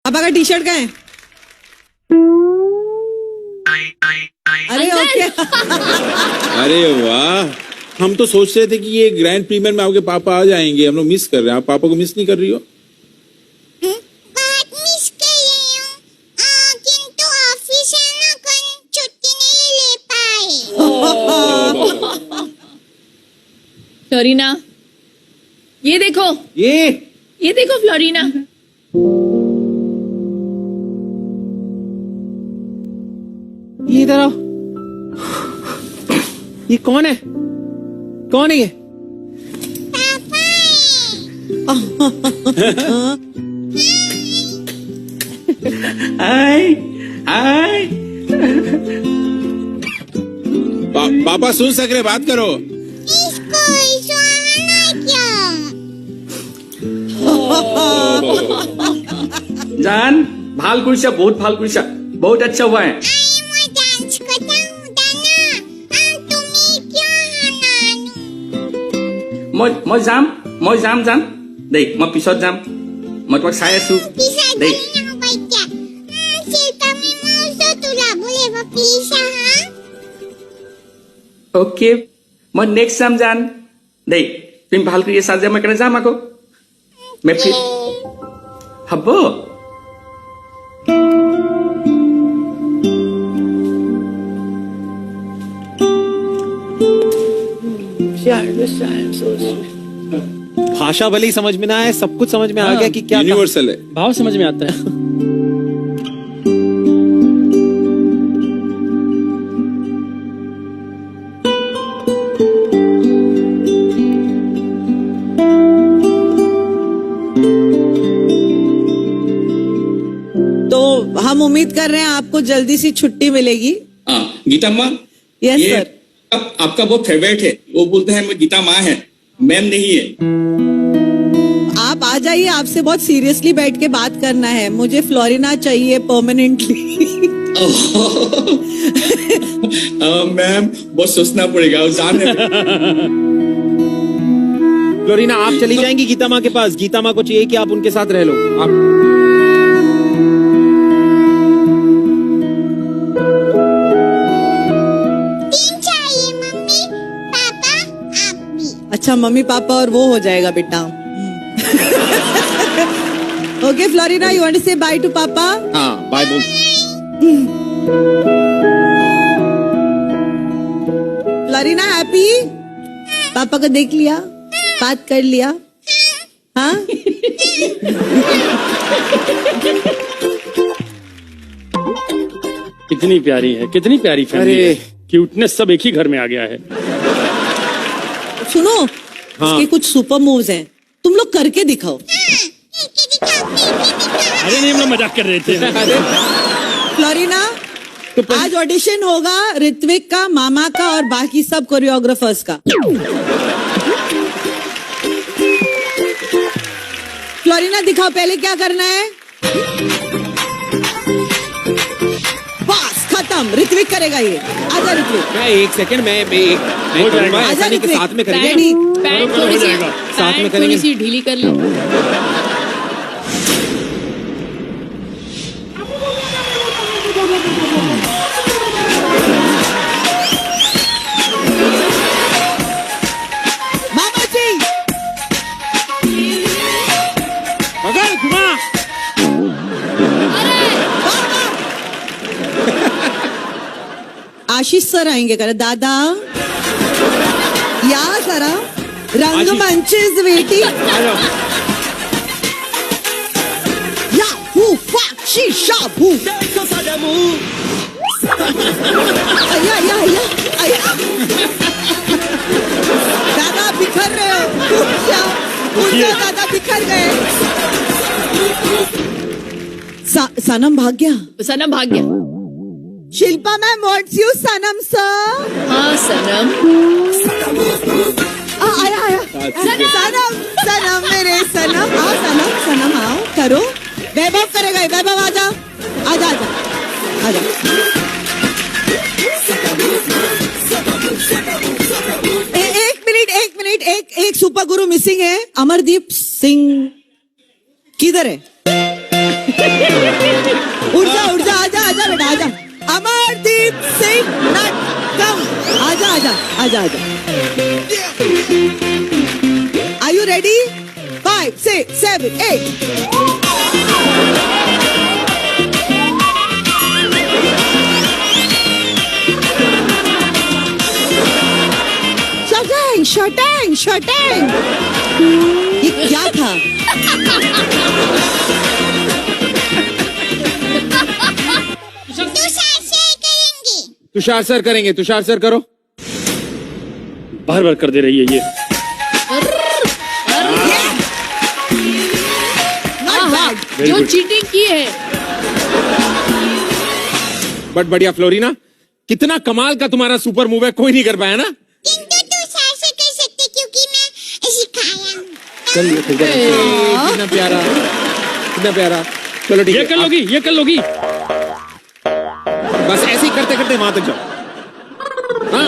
पापा का T shirt कहाँ है? अरे ओके। अरे वाह, हम तो सोच रहे थे कि ये ग्रैंड प्रीमियर में आपके पापा आ जाएंगे, हम लोग मिस कर रहे हैं। आप पापा को मिस नहीं कर रही हो? बहुत मिस कर रही हूँ, किंतु ऑफिस है ना, कल छुट्टी नहीं ले पाए। फ्लोरिना, ये देखो ये देखो फ्लोरिना। ये इधर आओ। ये कौन है? कौन है ये? हाय हाय। पापा सुन सक रहे, बात करो। इसको सुहाना क्या? जान, भाल कुर्सा बहुत भाल कुर्सा बहुत अच्छा हुआ है। मैं डांस करता हूँ दाना, तुम्हें क्या हनानु? মই যাম দেই, মই পিছত যাম, মই তোমাক চাই আছো Bisa দেই। galing ako baca. Sita may mauso tula boleh berpisah ha? Okay, মই নেক্সট যাম জান দেই। তুমি ভাল কৰি আছা যে মই কাৰণে যাম আকৌ। মই ফিৰ হ'ব। भाषा भले ही समझ में ना आए, सब कुछ समझ में आ गया कि क्या यूनिवर्सल है। भाव समझ में आता है। तो हम उम्मीद कर रहे हैं आपको जल्दी सी छुट्टी मिलेगी। हाँ, गीता माँ, यस ये सर। आपका बहुत फेवरेट है। वो बोलते हैं मैं गीता माँ है, मैम नहीं है। आप आ जाइए, आपसे बहुत सीरियसली बैठ के बात करना है। मुझे फ्लोरिना चाहिए परमानेंटली। मैम बहुत सोचना पड़ेगा, जाने। फ्लोरिना, आप चली जाएंगी गीता माँ के पास। गीता माँ को चाहिए कि आप उनके साथ रह लो। आप तीन चाहिए मम्मी, पापा, आप भी। अच्छा, मम्मी पापा और वो हो जाएगा बेटा। Okay Florina, you want to say bye to पापा? हाँ, बाय बोल। Florina happy? पापा को देख लिया, बात कर लिया? हाँ। कितनी प्यारी है, कितनी प्यारी फैमिली है। क्यूटनेस सब एक ही घर में आ गया है। सुनो, इसके कुछ सुपर मूव्स हैं, तुम लोग करके दिखाओ। अरे नहीं, हम लोग मजाक कर रहे थे। फ्लोरिना, आज ऑडिशन होगा ऋत्विक का, मामा का और बाकी सब कोरियोग्राफर्स का। फ्लोरिना दिखाओ पहले क्या करना है। बस खत्म, ऋत्विक करेगा ये। आजा ऋत्विक। मैं एक सेकंड, मैं करूंगा, ऐसा नहीं कि साथ में करेंगे। रेडी? पैंट हो जाएगा। साथ में थोड़ी करेंगे। सी ढीली कर लो। मामा जी, मगर घुमा। आशीष सर आएंगे कर दादा। या जरा, रंगमंच इज वेटिंग। या हु फक शीशा भू। आया आया आया आया। दादा बिखर रहे हो, उठ जाओ, उठ जाओ दादा, बिखर गए। सनम भाग गया। सनम भाग गया। Shilpa ma'am, what's you Sanam sir? हाँ सनम। आया आया। सनम सनम मेरे सनम, आओ सनम, सनम आओ, करो। वैभव करेगा, वैभव आजा आजा आजा आजा। एक मिनट, एक सुपर गुरु मिसिंग है। अमरदीप सिंह किधर है? आजा आजा. Are you ready? 5, 6, 7, 8. शटैंग शटैंग शटैंग. ये क्या था? तुषार से करेंगे. तुषार सर करेंगे. तुषार सर करो. बार बार कर दे रही है ये. Not bad. Very जो good. चीटिंग की है. बट बढ़िया फ्लोरिना, कितना कमाल का तुम्हारा सुपर मूव है, कोई नहीं कर पाया ना. किंतु तुषार से कर सकते क्योंकि मैं सिखाया. चलिए कितना प्यारा, कितना प्यारा. चलो ठीक ये है, कर लोगी, ये कर लोगी. बस ऐसे ही करते करते वहां तक जाओ. हाँ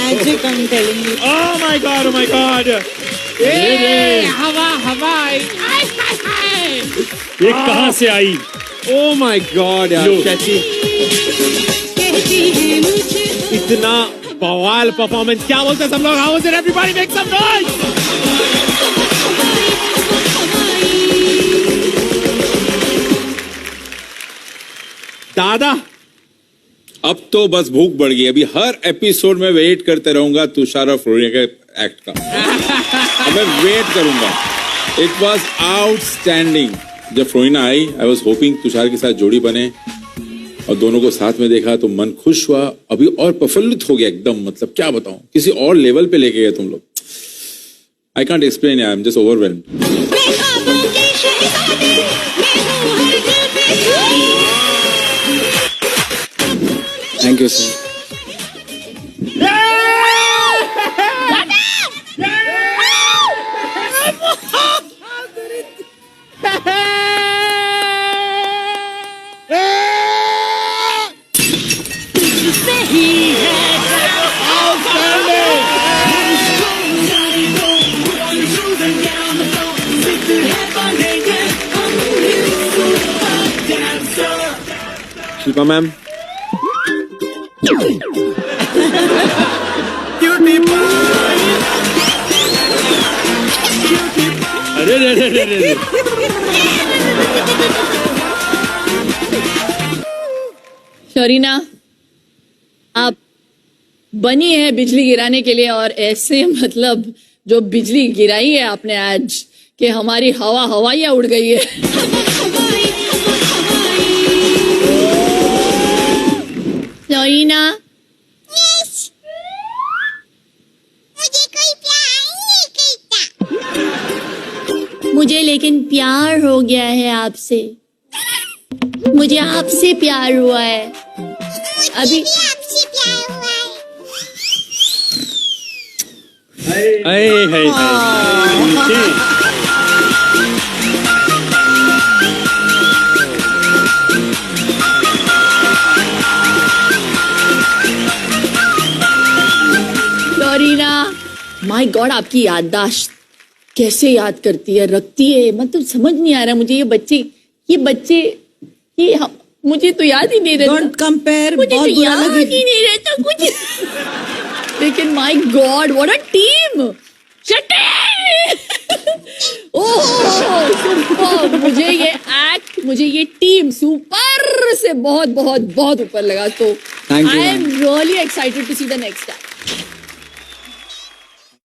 magic, I'm telling you. Oh my god, oh my god. हवा हवा ये कहाँ से आई? Oh my god यार, लो। चाची इतना बवाल परफॉर्मेंस. क्या बोलते हैं सब लोग? How was it? Everybody make some noise. दादा अब तो बस भूख बढ़ गई. अभी हर एपिसोड में वेट करते रहूंगा तुषार और फ्लोरिना के एक्ट का. अब मैं वेट करूंगा. It was outstanding. जब फ्लोरिना आई, आई वॉज होपिंग तुषार के साथ जोड़ी बने, और दोनों को साथ में देखा तो मन खुश हुआ, अभी और प्रफुल्लित हो गया एकदम, मतलब क्या बताऊं, किसी और लेवल पे लेके गए तुम लोग। I can't explain, I am just overwhelmed. Thank you sir. Shilpa ma'am, अरे रे रे रे रे। शरीना, आप बनी है बिजली गिराने के लिए, और ऐसे मतलब जो बिजली गिराई है आपने आज कि हमारी हवाइयाँ उड़ गई है। शरीना, यस, मुझे कोई प्यार नहीं करता। मुझे लेकिन प्यार हो गया है आपसे, मुझे आपसे प्यार हुआ है अभी। मुझे आपसे प्यार हुआ है। है शरीना, माय गॉड, आपकी याददाश्त कैसे याद करती है, रखती है, मतलब समझ नहीं आ रहा मुझे। ये मुझे तो याद ही नहीं रहता। डोंट कंपेयर, मुझे बहुत तो बुरा याद लगे। ही नहीं रहता कुछ। लेकिन my god, what a team. Oh, मुझे ये टीम सुपर से बहुत बहुत बहुत ऊपर लगा। तो Thank you, I am really excited to see the next time.